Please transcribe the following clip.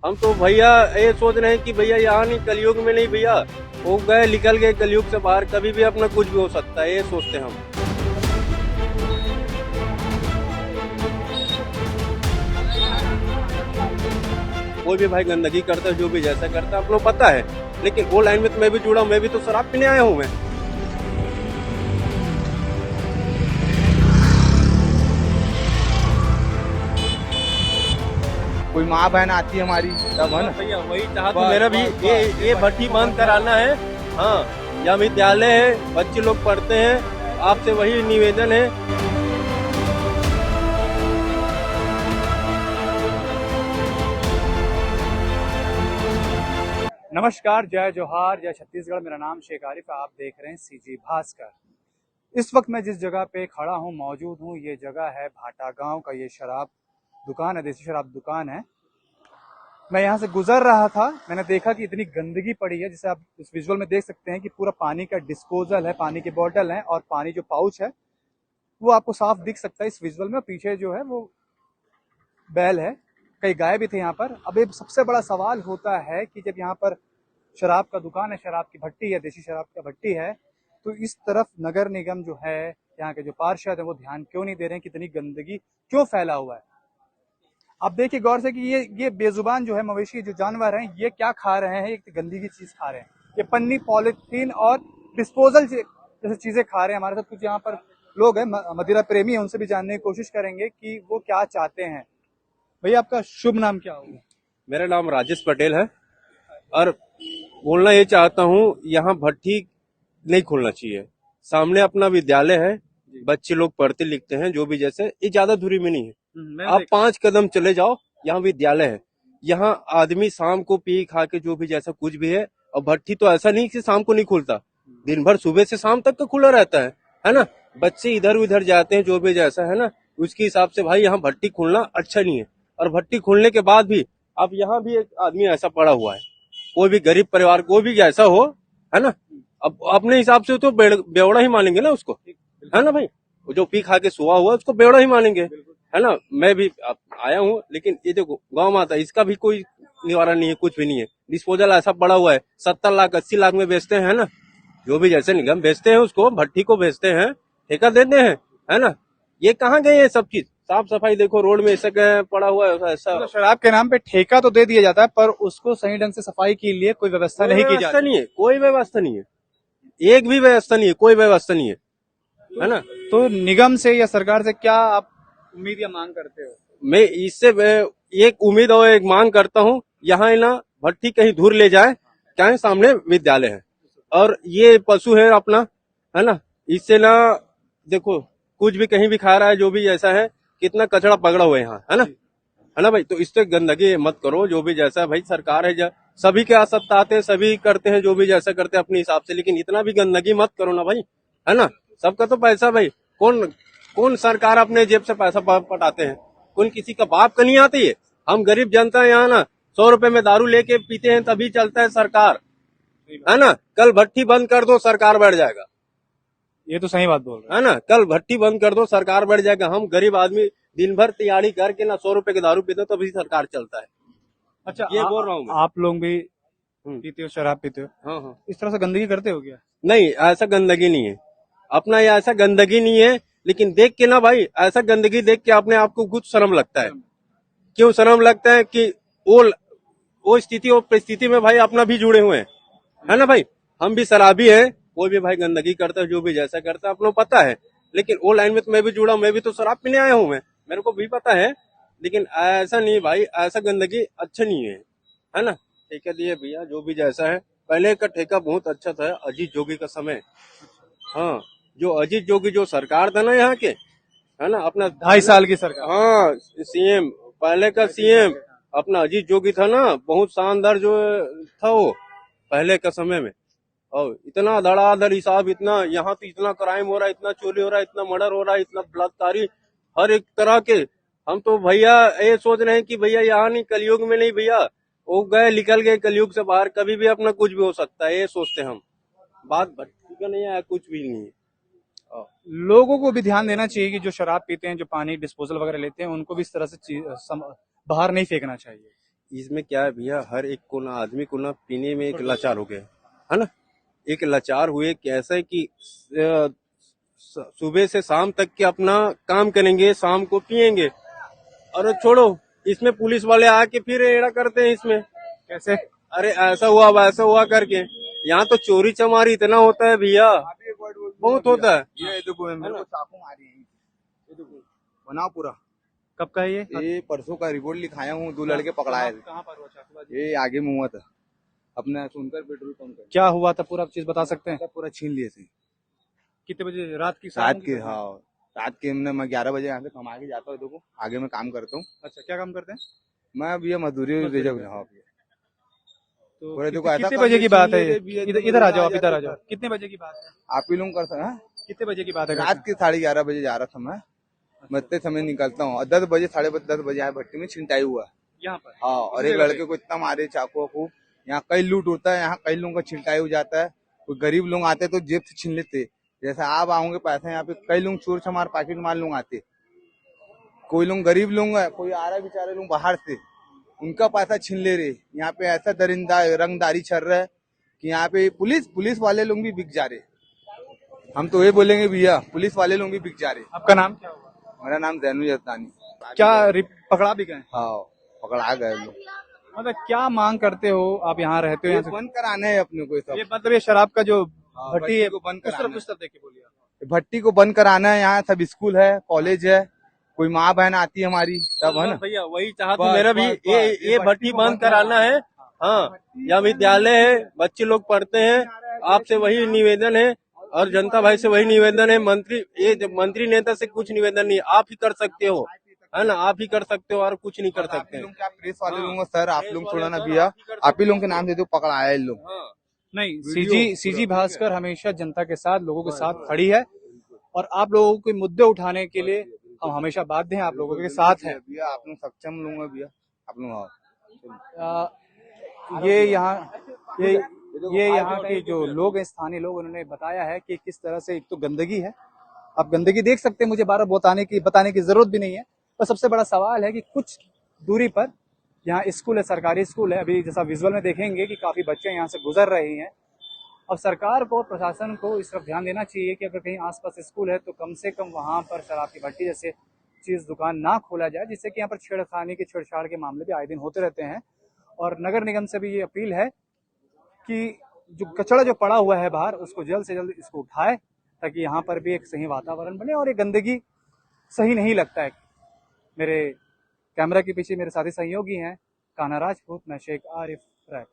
हम तो भैया ये सोच रहे हैं कि भैया यहाँ नहीं, कलयुग में नहीं भैया, वो गए निकल गए कलयुग से बाहर, कभी भी अपना कुछ भी हो सकता है, ये सोचते हैं हम। कोई भी भाई गंदगी करता है, जो भी जैसा करता है आप लोग पता है, लेकिन वो लाइन में तो मैं भी जुड़ा हूँ, मैं भी तो शराब पीने आया हूँ मैं। कोई माँ बहन आती है हमारी तब है ना। भैया वही चाह तो मेरा भी, ये भट्टी बंद कराना है। हाँ, यह विद्यालय है, बच्चे लोग पढ़ते हैं, आपसे वही निवेदन है। नमस्कार, जय जोहार, जय छत्तीसगढ़। मेरा नाम शेख आरिफ है, आप देख रहे हैं सीजी भास्कर। इस वक्त मैं जिस जगह पे खड़ा हूँ, मौजूद हूँ, ये जगह है भाटा गांव का। ये शराब दुकान है, देसी शराब दुकान है। मैं यहाँ से गुजर रहा था, मैंने देखा कि इतनी गंदगी पड़ी है, जिसे आप इस विजुअल में देख सकते हैं कि पूरा पानी का डिस्पोजल है, पानी के बॉटल है और पानी जो पाउच है वो आपको साफ दिख सकता है इस विजुअल में। पीछे जो है वो बैल है, कई गाय भी थे यहाँ पर। अब एक सबसे बड़ा सवाल होता है कि जब यहाँ पर शराब का दुकान है, शराब की भट्टी है, देसी शराब का भट्टी है, तो इस तरफ नगर निगम जो है, यहाँ के जो पार्षद है, वो ध्यान क्यों नहीं दे रहे हैं, कितनी गंदगी क्यों फैला हुआ है। आप देखिए गौर से कि ये बेजुबान जो है मवेशी, जो जानवर हैं, ये क्या खा रहे हैं, एक गंदगी की चीज खा रहे हैं। ये पन्नी, पॉलिथीन और डिस्पोजल जैसे चीजें खा रहे हैं। हमारे साथ कुछ यहाँ पर लोग हैं, मदिरा प्रेमी है, उनसे भी जानने की कोशिश करेंगे कि वो क्या चाहते हैं। भैया आपका शुभ नाम क्या होगा? मेरा नाम राजेश पटेल है और बोलना ये चाहता हूँ, यहाँ भट्टी नहीं खोलना चाहिए। सामने अपना विद्यालय है, बच्चे लोग पढ़ते लिखते हैं, जो भी जैसे, ये ज्यादा दूरी में नहीं है। आप 5 कदम चले जाओ, यहाँ विद्यालय है। यहाँ आदमी शाम को पी खा के जो भी जैसा कुछ भी है, और भट्टी तो ऐसा नहीं कि शाम को नहीं खुलता, दिन भर सुबह से शाम तक का खुला रहता है ना। बच्चे इधर उधर जाते हैं, जो भी जैसा है ना, उसके हिसाब से भाई यहाँ भट्टी खोलना अच्छा नहीं है। और भट्टी खोलने के बाद भी अब यहाँ भी एक आदमी ऐसा पड़ा हुआ है, कोई भी गरीब परिवार, कोई भी ऐसा हो, है ना, अब अपने हिसाब से तो बेवड़ा ही मानेंगे ना उसको, है ना भाई। वो जो पी खा के सोया हुआ उसको बेवड़ा ही मानेंगे, है ना। मैं भी आया हूँ, लेकिन ये जो गाँव माता, इसका भी कोई निवारण नहीं है, कुछ भी नहीं है। डिस्पोजल ऐसा पड़ा हुआ है, 70 लाख 80 लाख में बेचते हैं, है ना। जो भी जैसे निगम बेचते हैं, उसको भट्टी को बेचते हैं, ठेका देते हैं, है ना। ये कहाँ गए ये सब चीज? साफ सफाई देखो, रोड में ऐसा पड़ा हुआ है, ऐसा तो शराब के नाम पे ठेका तो दे दिया जाता है, पर उसको सही ढंग से सफाई के लिए कोई व्यवस्था नहीं की जाती। नहीं है, कोई व्यवस्था नहीं है, एक भी व्यवस्था नहीं है, कोई व्यवस्था नहीं है ना। तो निगम से या सरकार से क्या आप उम्मीद या मांग करते हो? मैं इससे एक उम्मीद और एक मांग करता हूँ, यहाँ ना भट्टी कहीं दूर ले जाए, क्या सामने विद्यालय है और ये पशु है अपना, है ना। इससे ना देखो, कुछ भी कहीं भी खा रहा है, जो भी ऐसा है, कितना कचरा पकड़ा हुआ है यहाँ, है ना भाई। तो इससे गंदगी मत करो, जो भी जैसा भाई, सरकार है, सभी के सत्ता आते हैं, सभी करते हैं, जो भी जैसा करते हैं अपने हिसाब से, लेकिन इतना भी गंदगी मत करो ना भाई, है ना। सबका तो पैसा भाई, कौन कौन सरकार अपने जेब से पैसा पटाते हैं, कौन किसी का बाप का नहीं आती है। हम गरीब जनता है यहाँ ना, 100 रुपए में दारू लेके पीते हैं, तभी चलता है सरकार, है ना। कल भट्टी बंद कर दो, सरकार बैठ जाएगा। ये तो सही बात बोल रहे है ना, कल भट्टी बंद कर दो, सरकार बैठ जाएगा। हम गरीब आदमी दिन भर तैयारी करके ना 100 रुपए की दारू पीते, तभी सरकार चलता है। अच्छा, ये बोल रहा हूँ मैं। आप लोग भी पीते हो, शराब पीते हो? हाँ हाँ। इस तरह से गंदगी करते हो क्या? नहीं, ऐसा गंदगी नहीं है अपना, ये ऐसा गंदगी नहीं है, लेकिन देख के ना भाई, ऐसा गंदगी देख के अपने आप को कुछ शर्म लगता है। क्यों शर्म लगता है कि वो स्थिति और परिस्थिति में भाई अपना भी जुड़े हुए हैं, है ना भाई। हम भी शराबी है, कोई भी भाई गंदगी करता है, जो भी जैसा करता है, आप लोग पता है, लेकिन वो लाइन में तो मैं भी जुड़ा हूँ, मैं भी तो शराब पीने आया हूँ मैं, मेरे को भी पता है। लेकिन ऐसा नहीं भाई, ऐसा गंदगी अच्छा नहीं है ना। ठेका दिए भैया, जो भी जैसा है, पहले का ठेका बहुत अच्छा था, अजीत जोगी का समय। हाँ, जो अजीत जोगी जो सरकार था ना यहाँ के, है ना, अपना 2.5 साल की सरकार। हाँ, सीएम, पहले का सीएम अपना अजीत जोगी था ना, बहुत शानदार जो था वो पहले का समय में। और इतना धड़ाधड़ हिसाब, इतना यहाँ तो इतना क्राइम हो रहा है, इतना चोरी हो रहा है, इतना मर्डर हो रहा है, इतना बलात्कारी, हर एक तरह के। हम तो भैया ये सोच रहे हैं कि भैया यहाँ नहीं, कलयुग में नहीं भैया, वो गए निकल गए कलयुग से बाहर, कभी भी अपना कुछ भी हो सकता है, ये सोचते हम। बात भट्टी का नहीं है, कुछ भी नहीं है। लोगों को भी ध्यान देना चाहिए कि जो शराब पीते हैं, जो पानी डिस्पोजल वगैरह लेते हैं, उनको भी इस तरह से बाहर नहीं फेंकना चाहिए। इसमें क्या है भैया, हर एक को ना, आदमी को ना पीने में एक लाचार हो गया है ना। एक लाचार हुए कि ऐसा है कि सुबह से शाम तक के अपना काम करेंगे, शाम को पिएंगे। और छोड़ो, इसमें पुलिस वाले आके फिर एड़ा करते हैं इसमें। कैसे? अरे ऐसा हुआ वैसा हुआ करके। यहाँ तो चोरी चमारी इतना होता है भैया, बहुत होता है। ये देखो मेरे को चाकू मारी है, ये देखो बनाओ पूरा। कब का है ये परसों का रिपोर्ट लिखाया हूँ, 2 लड़के पकड़ाए थे। कहाँ पर हुआ चाकूबाजी? ये आगे में हुआ था, अपना सुनकर पेट्रोल पंप का। क्या हुआ था पूरा चीज बता सकते हैं? पूरा छीन लिए थे। कितने बजे? रात की? रात के, हाँ रात के मैं 11 बजे यहाँ से कमा के जाता हूँ। देखो आगे मैं काम करता हूँ। अच्छा, क्या काम करते हैं? मैं भैया मजदूरी रिजर्व। हाँ भैया, तो पूरे देखो ऐसा कितने काम बजे की छीन बात है लिए ये? थे भैया, इधर आ जाओ, आप जाते इधर आ थे। जाओ। कितने बजे की बात है? आप ही लोग कर सकते हैं। कितने बजे की बात है? रात के 11:30 बजे जा रहा था मैं इतने समय निकलता हूँ, 10 बजे 10:30 बजे आए भट्टी में छिनताई हुआ। यहाँ पर? हाँ, और एक लड़के को इतना मारे चाकू को। यहाँ कई लूट होता है, यहाँ कई लोगों का छिनताई हो जाता है। कोई गरीब लोग आते तो जेब से छीन लेते, जैसे आप आओगे पैसे। यहाँ पे कई लोग चोर चमार पाकिट मार लोग आते। कोई लोग गरीब लोग है, कोई आ रहा है बेचारे लोग बाहर से, उनका पैसा छीन ले रहे। यहाँ पे ऐसा दरिंदा रंगदारी चल रहा है कि यहाँ पे पुलिस वाले लोग भी बिक जा रहे। हम तो ये बोलेंगे भैया, पुलिस वाले लोग भी बिक जा रहे। आपका नाम क्या हुआ? मेरा नाम जैनु जतानी। क्या पकड़ा भी गए? हाँ, पकड़ा गए लोग। मतलब क्या मांग करते हो आप? यहाँ रहते हो, ये यहाँ से बंद कराना है अपने को, ये सब। ये मतलब ये शराब का जो हाँ, भट्टी है को बंद कुछ कराना तरफ देख के बोलिए आप। भट्टी को बंद कराना है। यहाँ सब स्कूल है, कॉलेज है, कोई माँ बहन आती है हमारी, सब है ना भैया वही चाहता हूँ बस, मेरा भी। बस, ये बस। ये भट्टी बंद कराना है। हाँ, यहाँ विद्यालय है, बच्चे लोग पढ़ते हैं। आपसे वही निवेदन है और जनता भाई से वही निवेदन है। मंत्री नेता से कुछ निवेदन नहीं, आप ही कर सकते हो, है ना। आप ही कर सकते हो और कुछ नहीं कर सकते हैं। क्या प्रेस वाले लोग सर, आप लोग थोड़ा ना भैया, आप ही लोगों के नाम दे दो, पकड़ा है लोग। नहीं, सीजी भास्कर हमेशा जनता के साथ, लोगों के साथ खड़ी है और आप लोगों के मुद्दे उठाने के लिए हम हमेशा बाध्य हैं, आप लोगों के साथ हैं। भैया आप लोग सक्षम लोग हैं भैया, आप लोग आओ। ये यहाँ के जो लोग हैं, स्थानीय लोग, उन्होंने बताया है कि किस तरह से एक तो गंदगी है। आप गंदगी देख सकते हैं, मुझे बार बताने की जरूरत भी नहीं है। पर सबसे बड़ा सवाल है कि कुछ दूरी पर यहाँ स्कूल है, सरकारी स्कूल है। अभी जैसा विजुअल में देखेंगे कि काफी बच्चे यहाँ से गुजर रहे हैं। अब सरकार को, प्रशासन को इस तरफ ध्यान देना चाहिए कि अगर कहीं आसपास स्कूल है तो कम से कम वहां पर शराब की भट्टी जैसे चीज दुकान ना खोला जाए, जिससे कि यहाँ पर छेड़छाड़ के मामले भी आए दिन होते रहते हैं। और नगर निगम से भी ये अपील है कि जो कचरा जो पड़ा हुआ है बाहर, उसको जल्द से जल्द इसको उठाए, ताकि यहाँ पर भी एक सही वातावरण बने। और ये गंदगी सही नहीं लगता है। मेरे कैमरा के पीछे मेरे साथी सहयोगी हैं कान्हा राजपूत, मैं शेख आरिफ रैक।